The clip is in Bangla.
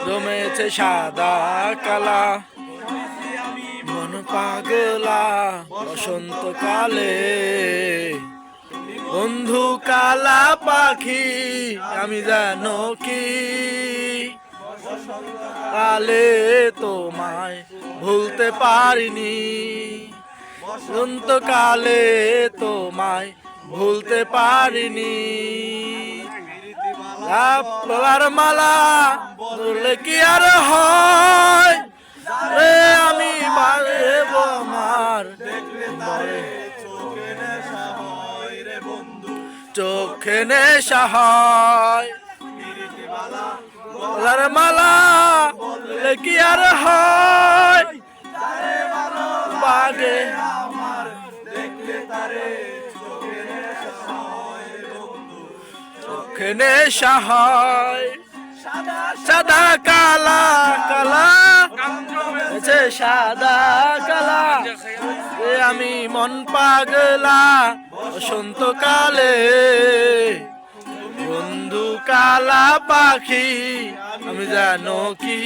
জমেছে সাদা কালা মন পাগলা বসন্তকালে। বন্ধু কালা পাখি আমি জানো কি কালে তোমায় ভুলতে পারিনি। কালে তোমায় ভুলতে পারিনি। আপনার মালা বললে কি আর হয় রে আমি বাড়ব আমার চোখে নেশা হয়। গলার মালা বললে কি আর হয় বাগে চোখে নেশা হয়। সাদা কালা কালা সাদা কালা আমি মন পাগলা বসন্তকালে। বন্ধু কালা পাখি আমি জানো কি